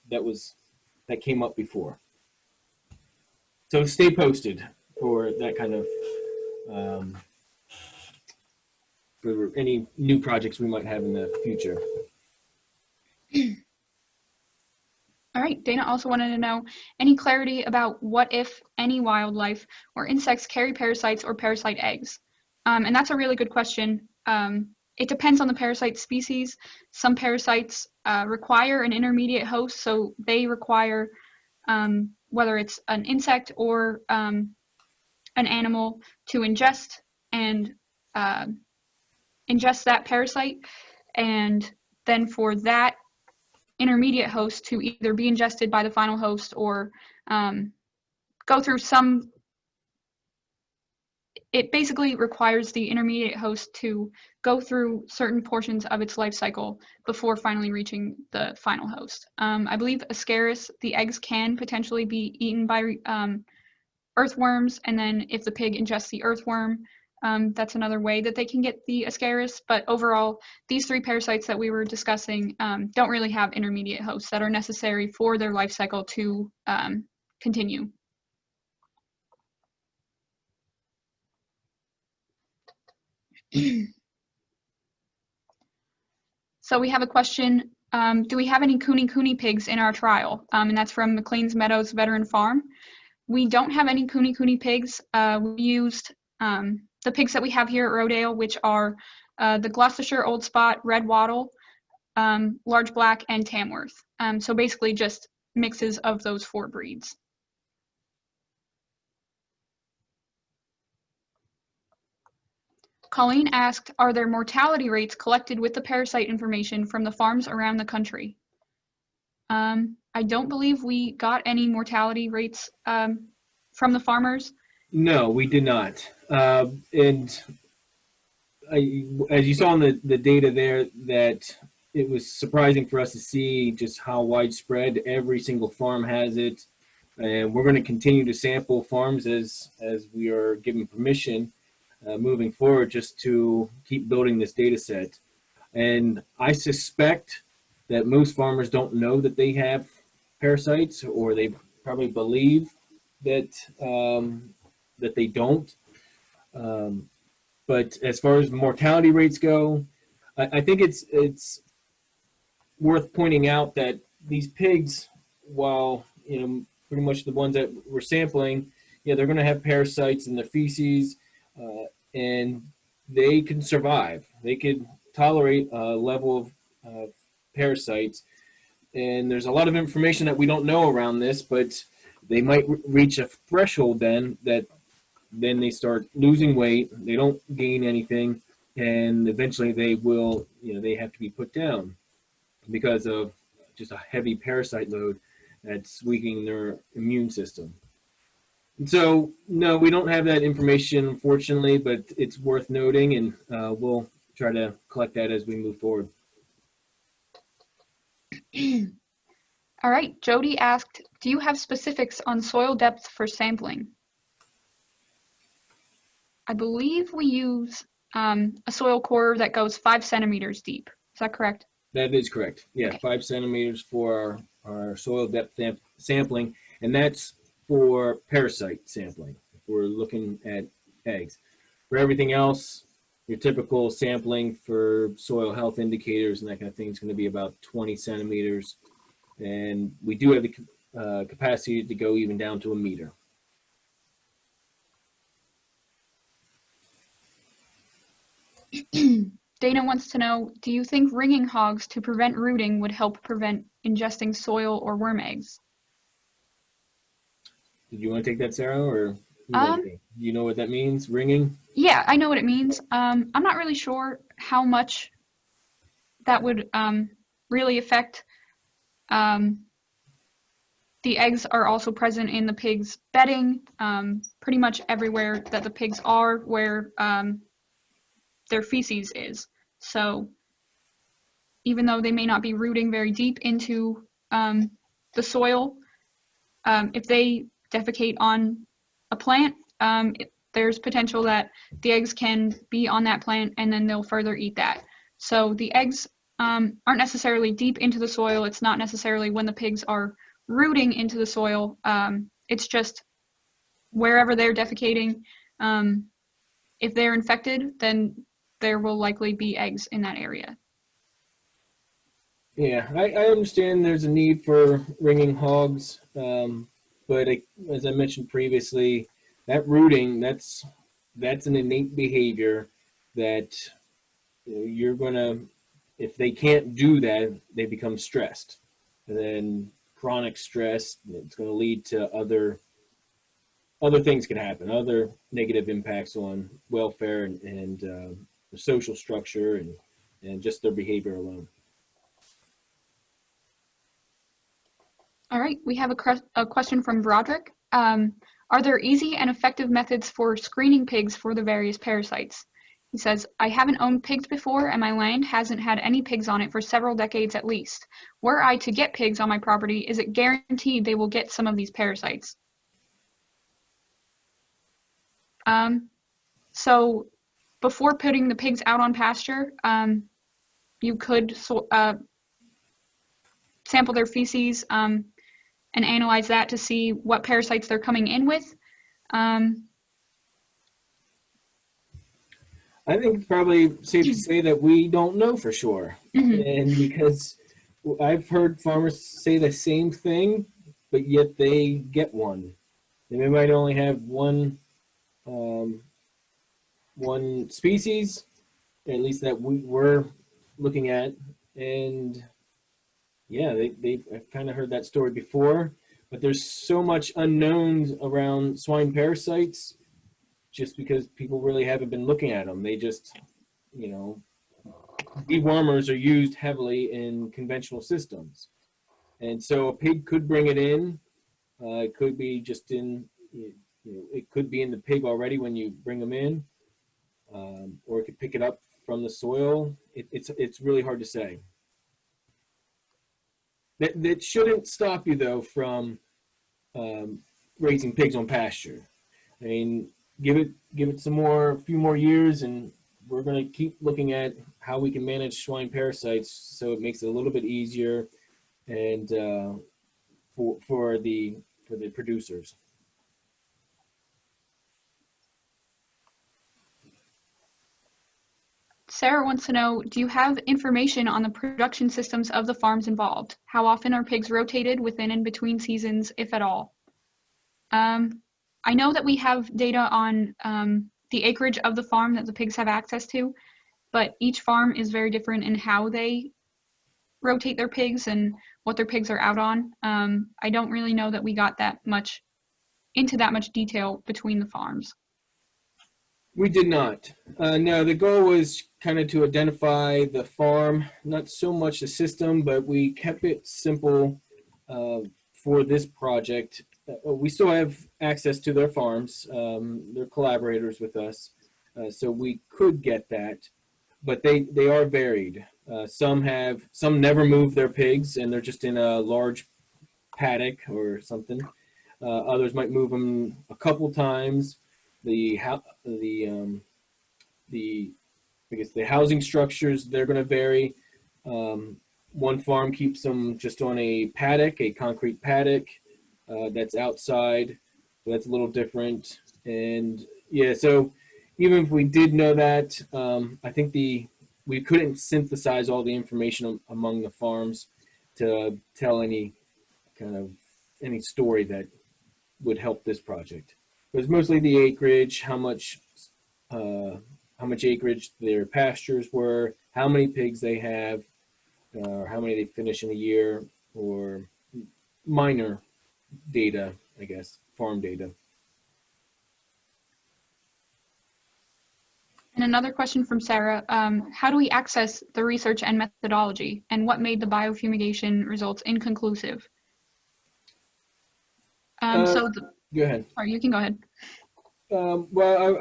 that came up before. So stay posted for that kind of for any new projects we might have in the future.
All right, Dana also wanted to know any clarity about what if any wildlife or insects carry parasites or parasite eggs. And that's a really good question. It depends on the parasite species. Some parasites require an intermediate host, so they require, whether it's an insect or an animal, to ingest that parasite, and then for that intermediate host to either be ingested by the final host or go through some. It basically requires the intermediate host to go through certain portions of its life cycle before finally reaching the final host. I believe Ascaris, the eggs can potentially be eaten by earthworms, and then if the pig ingests the earthworm, that's another way that they can get the Ascaris. But overall, these three parasites that we were discussing don't really have intermediate hosts that are necessary for their life cycle to continue. So we have a question, do we have any Kuni pigs in our trial? And that's from McLean's Meadows Veteran Farm. We don't have any Kuni pigs. We used the pigs that we have here at Rodale, which are the Gloucestershire Old Spot, Red Wattle, Large Black, and Tamworth. So basically just mixes of those 4 breeds. Colleen asked, are there mortality rates collected with the parasite information from the farms around the country? I don't believe we got any mortality rates from the farmers.
No, we did not. And as you saw in the data there, that it was surprising for us to see just how widespread every single farm has it. And we're going to continue to sample farms as we are given permission moving forward, just to keep building this data set. And I suspect that most farmers don't know that they have parasites, or they probably believe that that they don't. But as far as mortality rates go, I think it's worth pointing out that these pigs, while pretty much the ones that we're sampling, they're going to have parasites in their feces, and they can survive. They could tolerate a level of parasites. And there's a lot of information that we don't know around this, but they might reach a threshold then they start losing weight, they don't gain anything, and eventually they will, they have to be put down because of just a heavy parasite load that's weakening their immune system. And so, no, we don't have that information, unfortunately, but it's worth noting, and we'll try to collect that as we move forward.
All right, Jody asked, do you have specifics on soil depth for sampling? I believe we use a soil core that goes 5 centimeters deep. Is that correct?
That is correct. Yeah, okay. 5 centimeters for our soil depth sampling, and that's for parasite sampling. If we're looking at eggs. For everything else, your typical sampling for soil health indicators and that kind of thing is going to be about 20 centimeters. And we do have the capacity to go even down to 1 meter.
Dana wants to know, do you think ringing hogs to prevent rooting would help prevent ingesting soil or worm eggs?
Did you want to take that, Sarah, or you know what that means, ringing?
Yeah, I know what it means. I'm not really sure how much that would really affect. The eggs are also present in the pigs' bedding, pretty much everywhere that the pigs are, where their feces is. So even though they may not be rooting very deep into the soil, if they defecate on a plant, there's potential that the eggs can be on that plant and then they'll further eat that. So the eggs aren't necessarily deep into the soil. It's not necessarily when the pigs are rooting into the soil. It's just wherever they're defecating. If they're infected, then there will likely be eggs in that area.
Yeah, I understand there's a need for ringing hogs, but as I mentioned previously, that rooting, that's an innate behavior that you're gonna, if they can't do that, they become stressed, and then chronic stress, it's going to lead to other things can happen, other negative impacts on welfare and the social structure and just their behavior alone.
All right, we have a question from Broderick. Are there easy and effective methods for screening pigs for the various parasites? He says, I haven't owned pigs before and my land hasn't had any pigs on it for several decades at least. Were I to get pigs on my property, is it guaranteed they will get some of these parasites? So before putting the pigs out on pasture, you could sample their feces and analyze that to see what parasites they're coming in with.
I think it's probably safe to say that we don't know for sure. And because I've heard farmers say the same thing, but yet they get one. And they might only have one species, at least that we're looking at. And yeah, I've kind of heard that story before, but there's so much unknowns around swine parasites just because people really haven't been looking at them. They just, dewormers are used heavily in conventional systems. And so a pig could bring it in. It could be just it could be in the pig already when you bring them in, or it could pick it up from the soil. It's really hard to say. That shouldn't stop you though from raising pigs on pasture. I mean, give it a few more years, and we're going to keep looking at how we can manage swine parasites so it makes it a little bit easier and for the producers.
Sarah wants to know, do you have information on the production systems of the farms involved? How often are pigs rotated within and between seasons, if at all? I know that we have data on the acreage of the farm that the pigs have access to, but each farm is very different in how they rotate their pigs and what their pigs are out on. I don't really know that we got into that much detail between the farms.
We did not. No, the goal was kind of to identify the farm, not so much the system, but we kept it simple for this project. We still have access to their farms. They're collaborators with us, so we could get that, but they are varied. Some never move their pigs, and they're just in a large paddock or something. Others might move them a couple times. I guess the housing structures, they're going to vary. One farm keeps them just on a concrete paddock that's outside, so that's a little different. And yeah, so even if we did know that, I think we couldn't synthesize all the information among the farms to tell any story that would help this project. It was mostly the acreage, how much acreage their pastures were, how many pigs they have, or how many they finish in a year, or minor data, I guess, farm data.
And another question from Sarah, how do we access the research and methodology, and what made the biofumigation results inconclusive?
Go ahead.
Sorry, you can go ahead.
Well,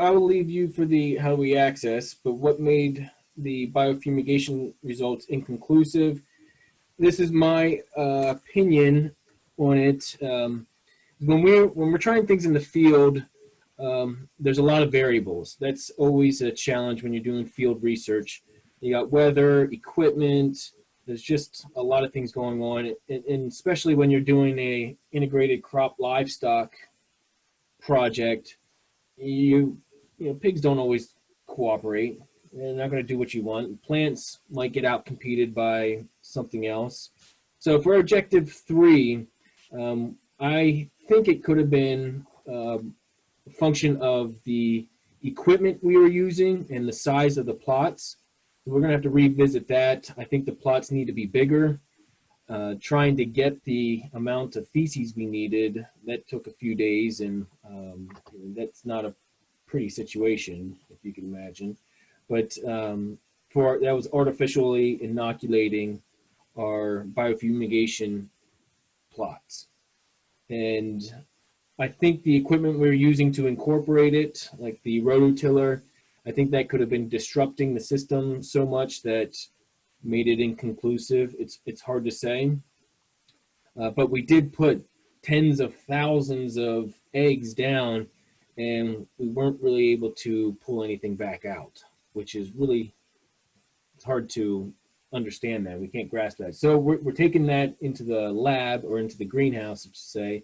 I will leave you for the how we access, but what made the biofumigation results inconclusive? This is my opinion on it. When we're trying things in the field, there's a lot of variables. That's always a challenge when you're doing field research. You got weather, equipment. There's just a lot of things going on, and especially when you're doing a integrated crop livestock project, pigs don't always cooperate. they're not going to do what you want. Plants might get out competed by something else. So for objective 3, I think it could have been a function of the equipment we were using and the size of the plots. We're going to have to revisit that. I think the plots need to be bigger. Trying to get the amount of feces we needed, that took a few days, and that's not a pretty situation, if you can imagine. But that was artificially inoculating our biofumigation plots. And I think the equipment we were using to incorporate it, like the rototiller, I think that could have been disrupting the system so much that made it inconclusive. It's hard to say. But we did put tens of thousands of eggs down, and we weren't really able to pull anything back out, which is really, it's hard to understand that. We can't grasp that. So we're taking that into the lab, or into the greenhouse, let's say,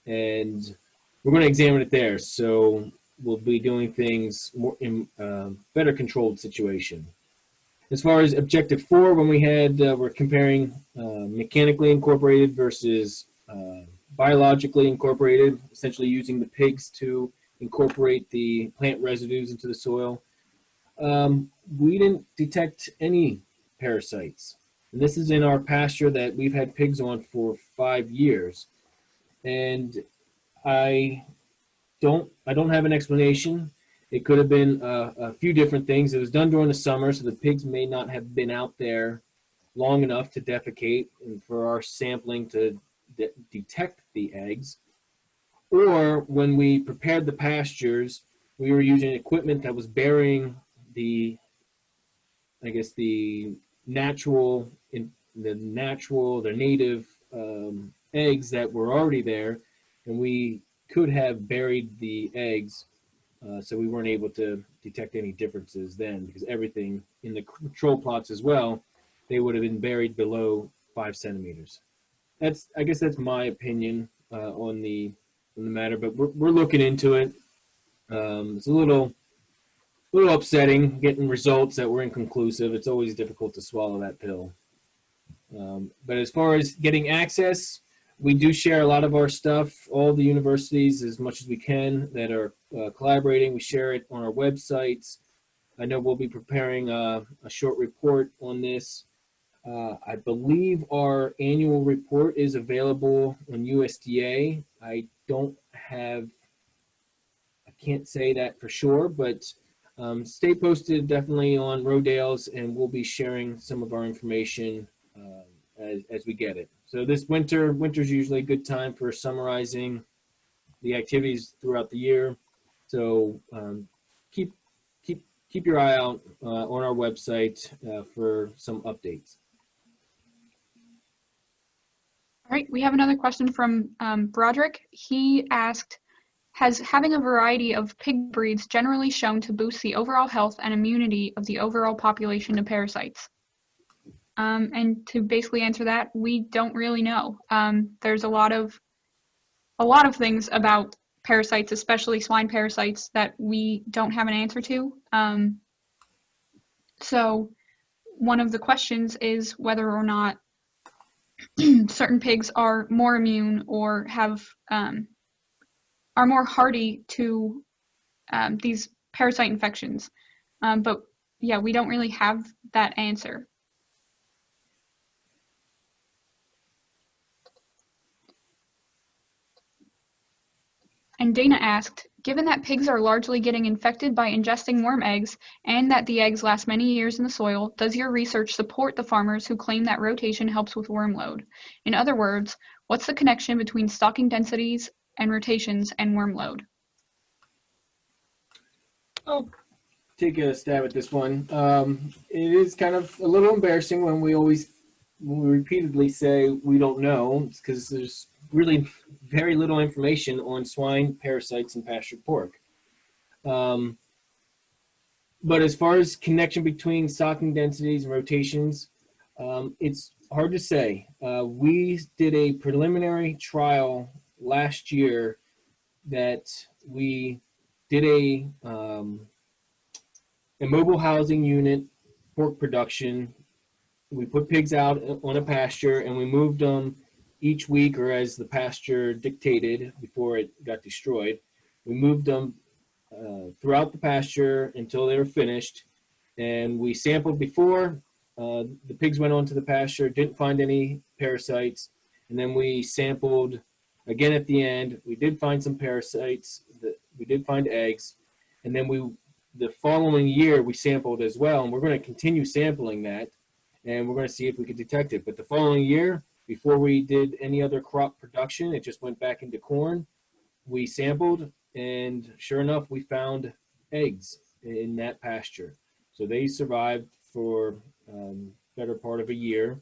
and we're going to examine it there. So we'll be doing things more in better controlled situation. As far as objective 4, when we had, we're comparing mechanically incorporated versus biologically incorporated, essentially using the pigs to incorporate the plant residues into the soil. We didn't detect any parasites. And this is in our pasture that we've had pigs on for 5 years. And I don't have an explanation. It could have been a few different things. It was done during the summer, so the pigs may not have been out there long enough to defecate and for our sampling to detect the eggs. Or when we prepared the pastures, we were using equipment that was burying the, I guess, the native eggs that were already there, and we could have buried the eggs. So we weren't able to detect any differences then, because everything in the control plots as well, they would have been buried below 5 centimeters. I guess that's my opinion on the matter, but we're looking into it. It's a little upsetting getting results that were inconclusive. It's always difficult to swallow that pill. But as far as getting access, we do share a lot of our stuff, all the universities, as much as we can that are collaborating. We share it on our websites. I know we'll be preparing a short report on this. I believe our annual report is available on USDA. I can't say that for sure, but stay posted definitely on Rodale's, and we'll be sharing some of our information as we get it. So this winter's usually a good time for summarizing the activities throughout the year. So keep your eye out on our website for some updates.
All right, we have another question from Broderick. He asked, has having a variety of pig breeds generally shown to boost the overall health and immunity of the overall population to parasites? And to basically answer that, we don't really know. There's a lot of things about parasites, especially swine parasites, that we don't have an answer to. So one of the questions is whether or not certain pigs are more immune or are more hardy to these parasite infections. But yeah, we don't really have that answer. And Dana asked, given that pigs are largely getting infected by ingesting worm eggs and that the eggs last many years in the soil, does your research support the farmers who claim that rotation helps with worm load? In other words, what's the connection between stocking densities and rotations and worm load?
I'll take a stab at this one. It is kind of a little embarrassing when we repeatedly say we don't know, because there's really very little information on swine parasites and pastured pork. But as far as connection between stocking densities and rotations, it's hard to say. We did a preliminary trial last year that we did a mobile housing unit, pork production. We put pigs out on a pasture and we moved them each week, or as the pasture dictated before it got destroyed. We moved them throughout the pasture until they were finished. And we sampled before the pigs went onto the pasture, didn't find any parasites. And then we sampled again at the end. We did find some parasites. We did find eggs. And then the following year we sampled as well. And we're going to continue sampling that. And we're going to see if we could detect it. But the following year, before we did any other crop production, it just went back into corn. We sampled, and sure enough, we found eggs in that pasture. So they survived for better part of a year.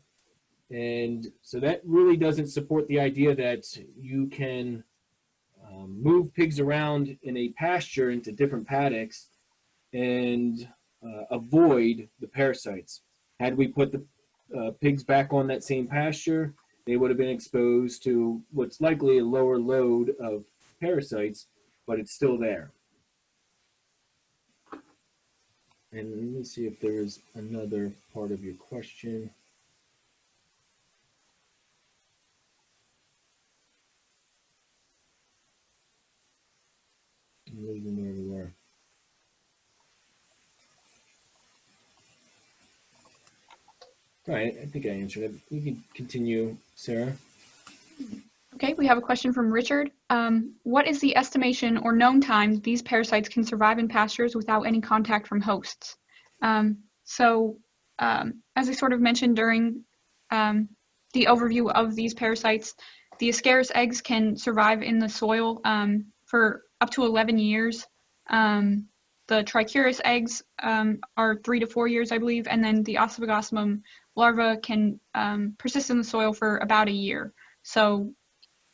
And so that really doesn't support the idea that you can move pigs around in a pasture into different paddocks and avoid the parasites. Had we put the pigs back on that same pasture, they would have been exposed to what's likely a lower load of parasites, but it's still there. And let me see if there's another part of your question. I'm losing where we were. All right, I think I answered it. You can continue, Sarah.
Okay, we have a question from Richard. What is the estimation or known time these parasites can survive in pastures without any contact from hosts? As I sort of mentioned during the overview of these parasites, the Ascaris eggs can survive in the soil for up to 11 years. The Trichuris eggs are 3 to 4 years, I believe, and then the Ossifagosmum larva can persist in the soil for about a year. So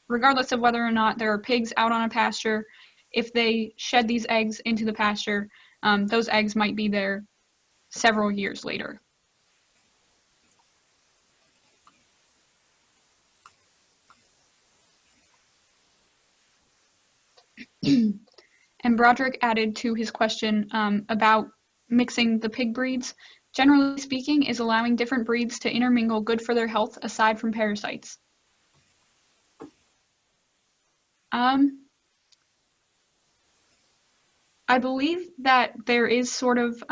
regardless of whether or not there are pigs out on a pasture, if they shed these eggs into the pasture, those eggs might be there several years later. And Broderick added to his question about mixing the pig breeds. Generally speaking, is allowing different breeds to intermingle good for their health aside from parasites? I believe that there is sort of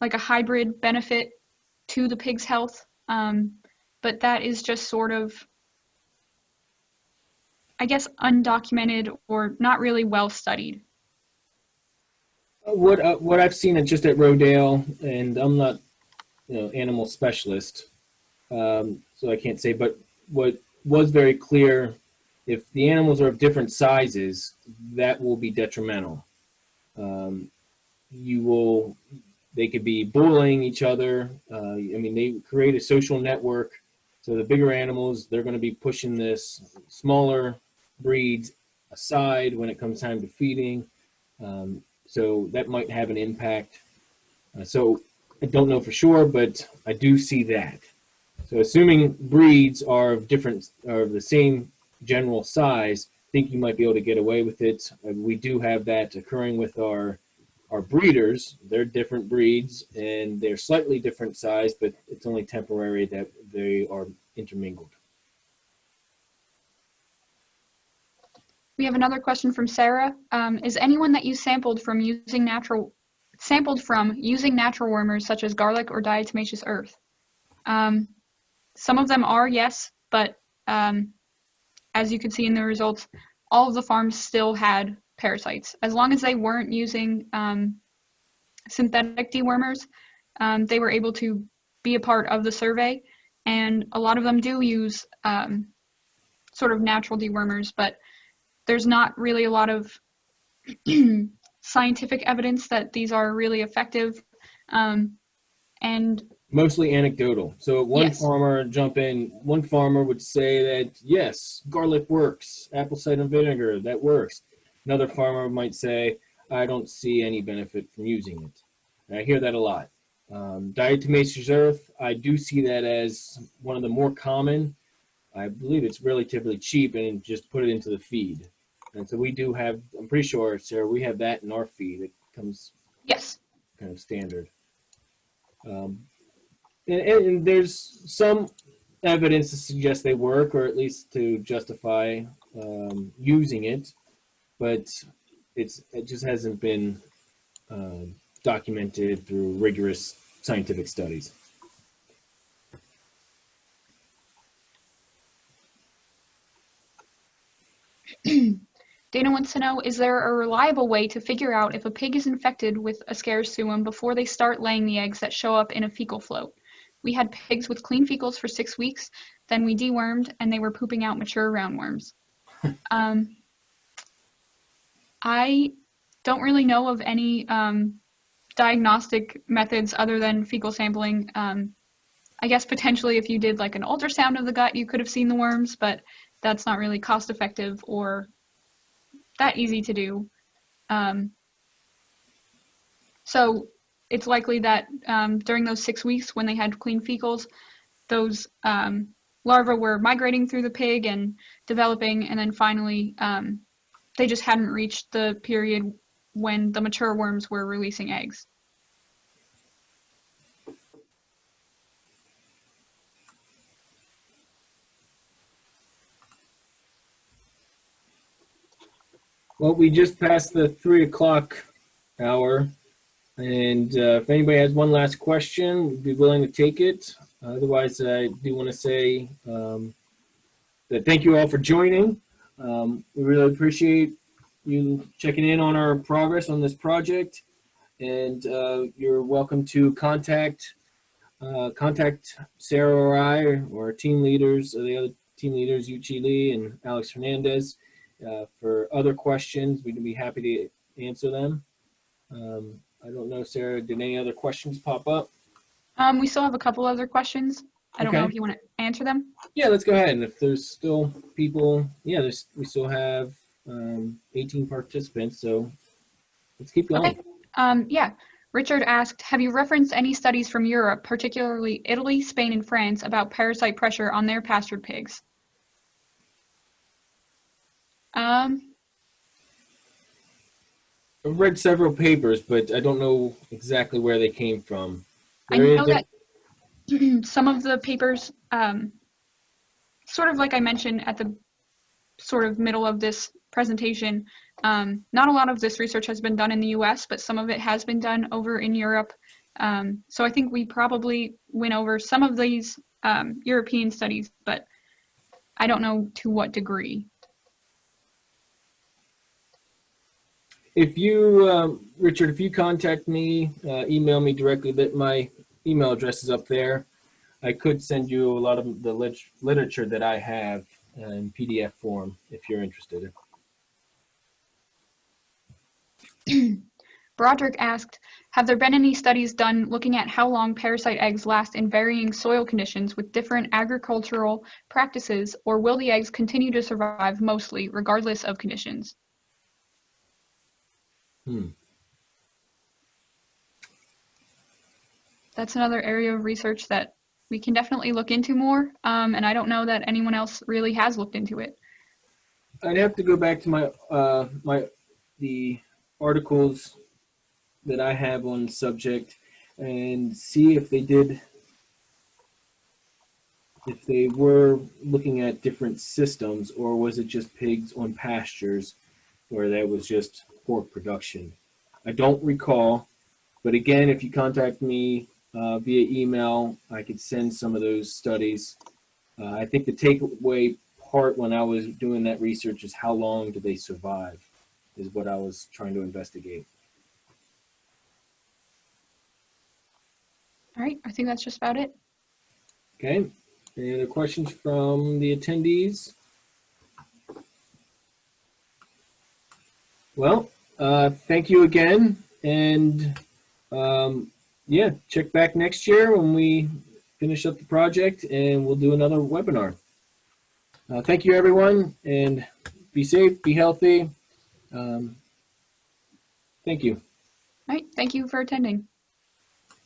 like a hybrid benefit to the pig's health, but that is just sort of, I guess, undocumented or not really well studied.
What I've seen just at Rodale, and I'm not, animal specialist, so I can't say. But what was very clear, if the animals are of different sizes, that will be detrimental. They could be bullying each other. They create a social network. So the bigger animals, they're going to be pushing this smaller breeds aside when it comes time to feeding. So that might have an impact. So I don't know for sure, but I do see that. So assuming breeds are of the same general size, I think you might be able to get away with it. We do have that occurring with our breeders. They're different breeds and they're slightly different size, but it's only temporary that they are intermingled.
We have another question from Sarah. Is anyone that you sampled from using natural wormers such as garlic or diatomaceous earth? Some of them are, yes, but as you can see in the results, all of the farms still had parasites. As long as they weren't using synthetic dewormers, they were able to be a part of the survey, and a lot of them do use sort of natural dewormers, but there's not really a lot of scientific evidence that these are really effective, and
mostly anecdotal. So one farmer would say that, yes, garlic works, apple cider vinegar, that works. Another farmer might say, I don't see any benefit from using it. And I hear that a lot. Diatomaceous earth, I do see that as one of the more common. I believe it's relatively cheap, and just put it into the feed. And so we do have, I'm pretty sure, Sarah, we have that in our feed. It comes kind of standard. And there's some evidence to suggest they work, or at least to justify using it, but it just hasn't been documented through rigorous scientific studies.
Dana wants to know, is there a reliable way to figure out if a pig is infected with Ascaris before they start laying the eggs that show up in a fecal float? We had pigs with clean fecals for 6 weeks, then we dewormed, and they were pooping out mature roundworms. I don't really know of any diagnostic methods other than fecal sampling. I guess potentially if you did like an ultrasound of the gut, you could have seen the worms, but that's not really cost effective or that easy to do. So it's likely that during those 6 weeks when they had clean fecals, those larvae were migrating through the pig and developing, and then finally they just hadn't reached the period when the mature worms were releasing eggs.
Well, we just passed the 3 o'clock hour, and if anybody has one last question, we'd be willing to take it. Otherwise, I do want to say that thank you all for joining. We really appreciate you checking in on our progress on this project, and you're welcome to contact Sarah or I, or our team leaders, or the other team leaders, Yuchi Lee and Alex Hernandez, for other questions. We'd be happy to answer them. I don't know, Sarah, did any other questions pop up?
We still have a couple other questions. I don't know if you want to answer them.
Yeah, let's go ahead. And if there's still people, yeah, we still have 18 participants, so let's keep going.
Okay. Yeah. Richard asked, have you referenced any studies from Europe, particularly Italy, Spain, and France, about parasite pressure on their pastured pigs?
I've read several papers, but I don't know exactly where they came from.
I know that some of the papers, sort of like I mentioned at the sort of middle of this presentation, not a lot of this research has been done in the US, but some of it has been done over in Europe. So I think we probably went over some of these European studies, but I don't know to what degree.
If you, Richard, if you contact me, email me directly, that my email address is up there. I could send you a lot of the literature that I have in PDF form if you're interested.
Broderick asked, have there been any studies done looking at how long parasite eggs last in varying soil conditions with different agricultural practices, or will the eggs continue to survive mostly regardless of conditions? That's another area of research that we can definitely look into more, and I don't know that anyone else really has looked into it.
I'd have to go back to my the articles that I have on the subject and see if they were looking at different systems, or was it just pigs on pastures where that was just pork production. I don't recall, but again, if you contact me via email, I could send some of those studies. I think the takeaway part when I was doing that research is how long do they survive, is what I was trying to investigate.
All right, I think that's just about it.
Okay, any other questions from the attendees? Well, thank you again, and yeah, check back next year when we finish up the project, and we'll do another webinar. Thank you, everyone, and be safe, be healthy. Thank you.
All right, thank you for attending.